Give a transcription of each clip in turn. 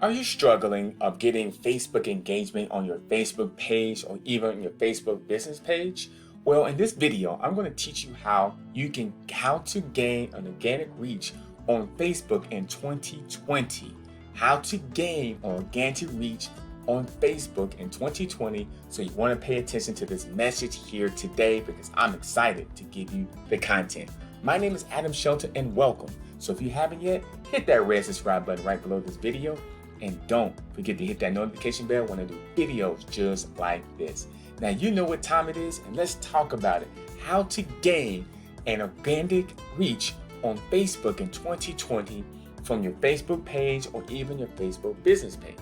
Are you struggling of getting Facebook engagement on your Facebook page or even your Facebook business page? Well, in this video, I'm going to teach you how to gain an organic reach on Facebook in 2020. How to gain an organic reach on Facebook in 2020. So you want to pay attention to this message here today because I'm excited to give you the content. My name is Shelton and welcome. So if you haven't yet, hit that red subscribe button right below this video. And don't forget to hit that notification bell when I do videos just like this. Now you know what time it is, and let's talk about it. How to gain an organic reach on Facebook in 2020 from your Facebook page or even your Facebook business page.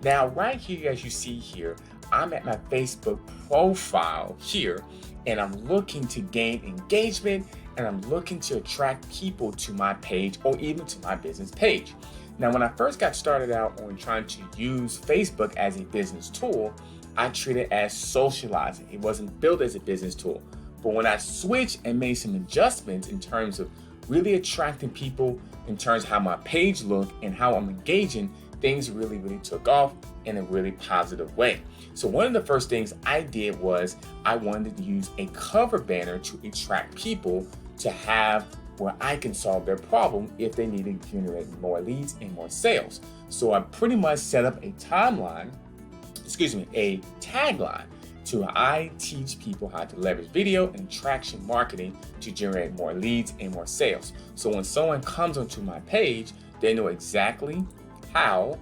Now right here, as you see here, I'm at my Facebook profile here, and I'm looking to gain engagement, and I'm looking to attract people to my page or even to my business page. Now, when I first got started out on trying to use Facebook as a business tool, I treated it as socializing. It wasn't built as a business tool. But when I switched and made some adjustments in terms of really attracting people, in terms of how my page looked and how I'm engaging, things really took off in a really positive way. So one of the first things I did was I wanted to use a cover banner to attract people to have where I can solve their problem if they need to generate more leads and more sales. So I pretty much set up a tagline to I teach people how to leverage video and attraction marketing to generate more leads and more sales. So when someone comes onto my page, they know exactly how,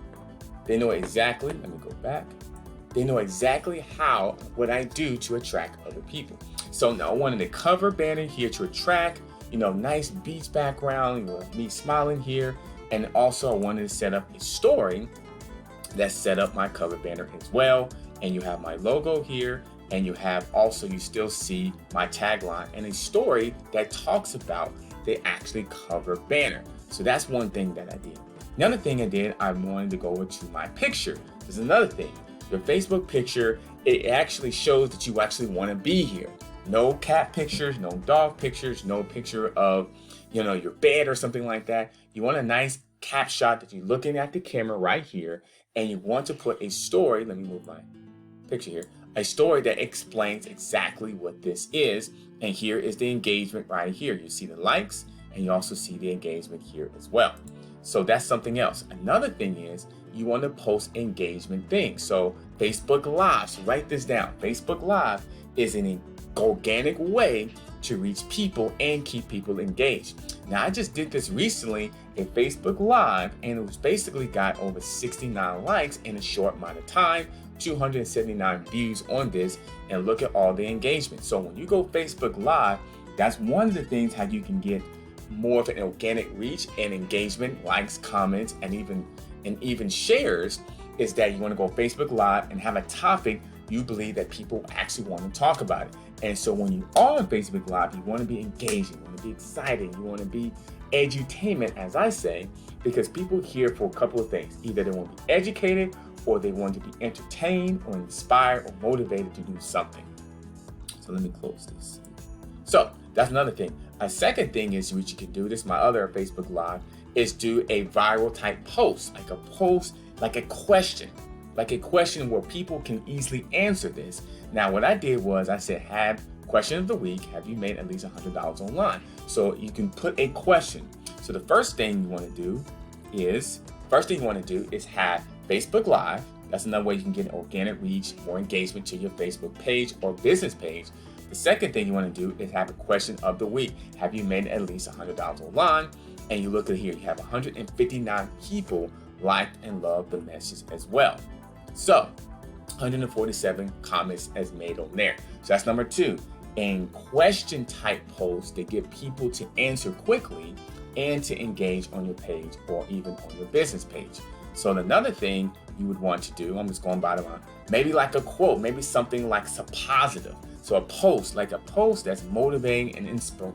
they know exactly what I do to attract other people. So now I wanted a cover banner here to attract, nice beach background with me smiling here. And also I wanted to set up a story that set up my cover banner as well. And you have my logo here, and you still see my tagline and a story that talks about the actually cover banner. So that's one thing that I did. Another thing I did, I wanted to go over to my picture. There's another thing. Your Facebook picture, it actually shows that you actually want to be here. No cat pictures, no dog pictures, no picture of, your bed or something like that. You want a nice cap shot that you're looking at the camera right here, and you want to put a story. Let me move my picture here. A story that explains exactly what this is. And here is the engagement right here. You see the likes, and you also see the engagement here as well. So that's something else. Another thing is you want to post engagement things. So Facebook Live, so write this down. Facebook Live is an organic way to reach people and keep people engaged. Now I just did this recently in Facebook Live, and it was basically got over 69 likes in a short amount of time, 279 views on this, and look at all the engagement. So when you go Facebook Live, that's one of the things how you can get more of an organic reach and engagement, likes, comments, and even shares, is that you want to go Facebook Live and have a topic you believe that people actually want to talk about it. And so when you are on Facebook Live, you want to be engaging, you want to be exciting, you want to be edutainment, as I say, because people here for a couple of things. Either they want to be educated, or they want to be entertained or inspired or motivated to do something. So let me close this. So that's another thing. A second thing is what you can do, this is my other Facebook Live, is do a viral type post, like a question where people can easily answer this. Now, what I did was I said, question of the week, have you made at least $100 online? So you can put a question. So the first thing you want to do is have Facebook Live. That's another way you can get organic reach, more engagement to your Facebook page or business page. The second thing you want to do is have a question of the week. Have you made at least $100 online? And you look at here, you have 159 people liked and loved the message as well. So 147 comments as made on there. So that's number two. And question type posts that get people to answer quickly and to engage on your page or even on your business page. So another thing you would want to do, I'm just going by the line, maybe like a quote, maybe something like some positive. So a post that's motivating and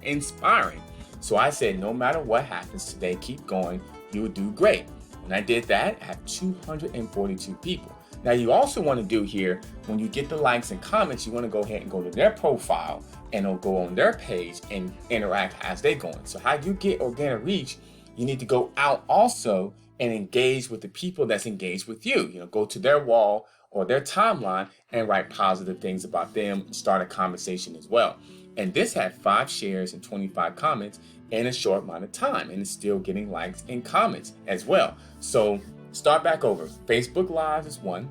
inspiring. So I said, no matter what happens today, keep going, you will do great. When I did that, I had 242 people. Now you also want to do here, when you get the likes and comments, you want to go ahead and go to their profile and it'll go on their page and interact as they're going. So how you get organic reach, you need to go out also and engage with the people that's engaged with you. You know, go to their wall or their timeline and write positive things about them and start a conversation as well. And this had 5 shares and 25 comments in a short amount of time, and it's still getting likes and comments as well. So start back over. Facebook Live is 1.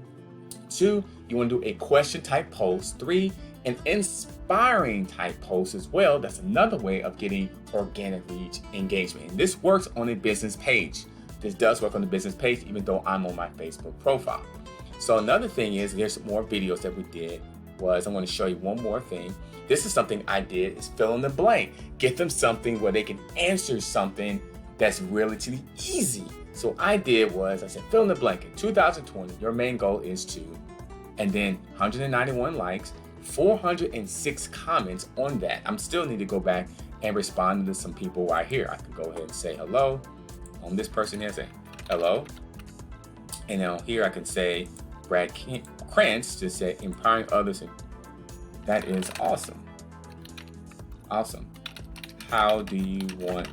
2, you want to do a question type post. 3, an inspiring type post as well. That's another way of getting organic reach engagement. And this works on a business page. This does work on the business page, even though I'm on my Facebook profile. So another thing is, there's some more videos that we did. I'm going to show you one more thing. This is something I did, is fill in the blank. Get them something where they can answer something that's relatively easy. So I said, fill in the blank. In 2020, your main goal is to, and then 191 likes, 406 comments on that. I'm still need to go back and respond to some people right here. I can go ahead and say hello. On this person here, say hello. And now here I can say Brad Krantz, to say empowering others. And that is awesome. Awesome. How do you want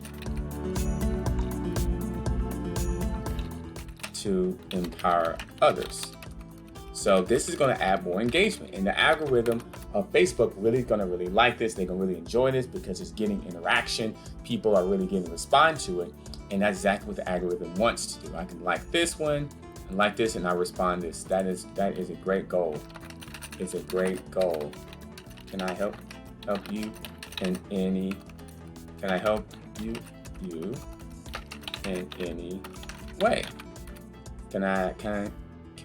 to empower others? So this is going to add more engagement, and the algorithm of Facebook really going to like this. They're going to really enjoy this because it's getting interaction. People are really getting to respond to it, and that's exactly what the algorithm wants to do. I can like this one and like this, and I respond this. That is a great goal. It's a great goal. Can I help you in any? Can I help you in any way? Let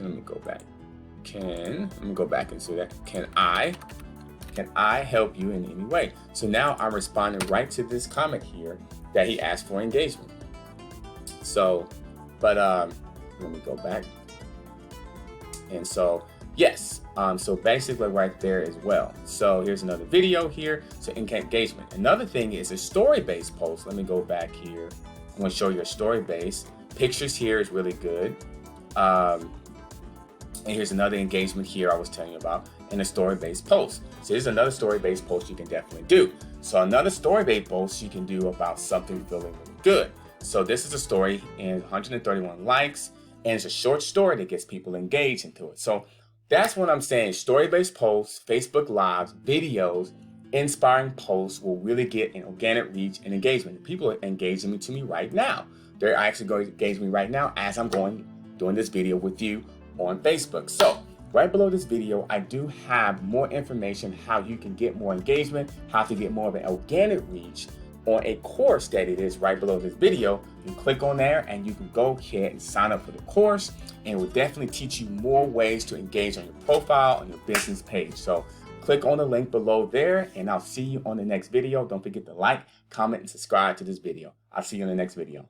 me go back. Let me go back and say that. Can I help you in any way? So now I'm responding right to this comment here that he asked for engagement. So, but let me go back. And so, yes, so basically right there as well. So here's another video here. So engagement. Another thing is a story-based post. Let me go back here. I'm going to show you a story-based. Pictures here is really good. And here's another engagement here I was telling you about in a story-based post. So here's another story-based post you can definitely do. So another story-based post you can do about something feeling really good. So this is a story and 131 likes, and it's a short story that gets people engaged into it. So that's what I'm saying. Story-based posts, Facebook Lives, videos, inspiring posts will really get an organic reach and engagement. People are engaging to me right now. They're actually going to engage me right now as I'm doing this video with you on Facebook. So right below this video, I do have more information how you can get more engagement, how to get more of an organic reach on a course that it is right below this video. You click on there and you can go ahead and sign up for the course, and it will definitely teach you more ways to engage on your profile, on your business page. So click on the link below there, and I'll see you on the next video. Don't forget to like, comment, and subscribe to this video. I'll see you in the next video.